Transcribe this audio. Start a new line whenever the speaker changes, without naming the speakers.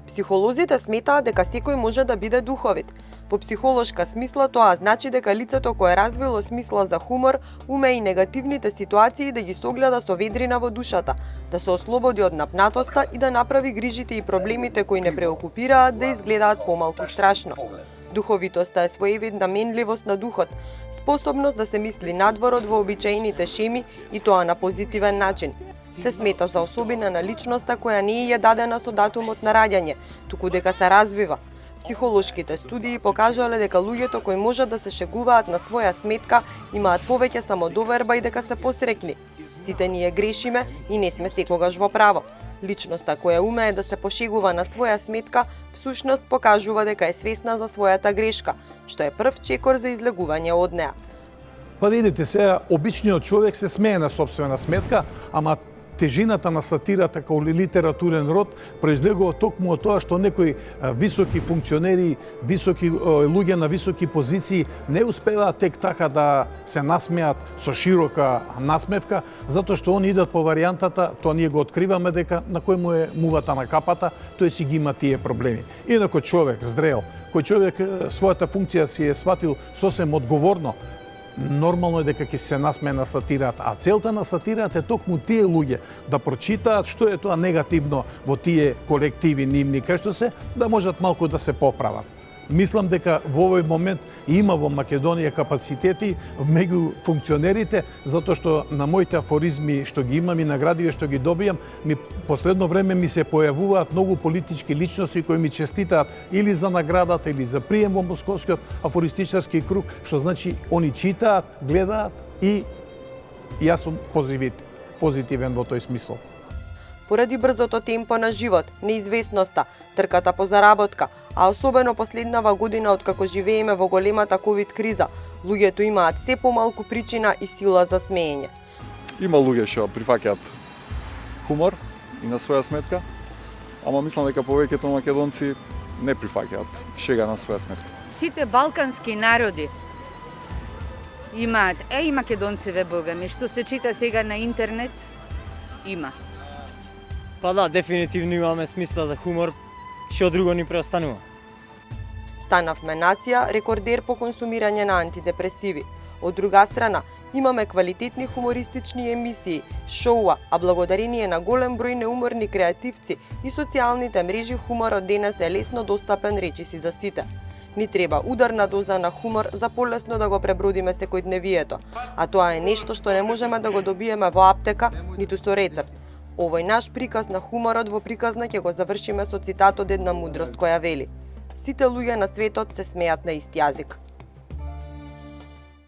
Психолозите сметаат дека секој може да биде духовит. Во психолошка смисла тоа значи дека лицето кое развило смисла за хумор уме и негативните ситуации да ги согледа со ведрина во душата, да се ослободи од напнатоста и да направи грижите и проблемите кои не преокупираат да изгледаат помалку страшно. Духовитоста е своевидна менливост на духот, способност да се мисли надвор од вообичаените шеми и тоа на позитивен начин. Се смета за особина на личноста која не е дадена со датумот на раѓање, туку дека се развива. Психолошките студии покажале дека луѓето кои можат да се шегуваат на своја сметка имаат повеќе самодоверба и дека се посрекни. Сите ние грешиме и не сме секогаш во право. Личноста која умее да се пошегува на своја сметка, всушност покажува дека е свесна за својата грешка, што е прв чекор за излегување од неа.
Па видите, сега обичниот човек се смее на собствена сметка, ама тежината на сатирата како литературен род произлегува токму од тоа што некои високи функционери, високи луѓе на високи позиции не успеваат тек така да се насмеат со широка насмевка, затоа што они идат по варијантата, тоа ние го откриваме дека на кој му е мувата на капата, тој си ги има тие проблеми. Инако човек зрел, кој човек својата функција си е сватил сосем одговорно, нормално е дека ќе се насмее на сатирата, а целта на сатирата е токму тие луѓе да прочитаат што е тоа негативно во тие колективи нивни, кај што се да можат малку да се поправат. Мислам дека во овој момент има во Македонија капацитети меѓу функционерите, затоа што на моите афоризми што ги имам и наградиве што ги добијам, последно време ми се појавуваат многу политички личности кои ми честитаат или за наградата или за прием во Московскиот афористичарски круг, што значи они читаат, гледаат и јас сум позитивен во тој смисол.
Поради брзото темпо на живот, неизвестноста, трката по заработка, а особено последнава година откако живееме во големата ковид криза, луѓето имаат се помалку причина и сила за смеење.
Има луѓе што прифаќаат хумор и на своја сметка, ама мислам дека повеќето македонци не прифаќаат шега на своја сметка.
Сите балкански народи имаат, и македонциве богами, што се чита сега на интернет, има.
Па да, дефинитивно имаме смисла за хумор, што друго ни преостанува.
Станавме нација рекордер по консумирање на антидепресиви. Од друга страна, имаме квалитетни хумористични емисии, шоуа, а благодарение на голем број неуморни креативци и социјалните мрежи хуморот денес е лесно достапен речиси за сите. Ни треба ударна доза на хумор за полесно да го пребродиме секојдневието, а тоа е нешто што не можеме да го добиеме во аптека, ниту со рецепт. Овој наш приказ на хуморот во приказна ќе го завршиме со цитат од една мудрост која вели: сите луѓе на светот се смеат на ист јазик.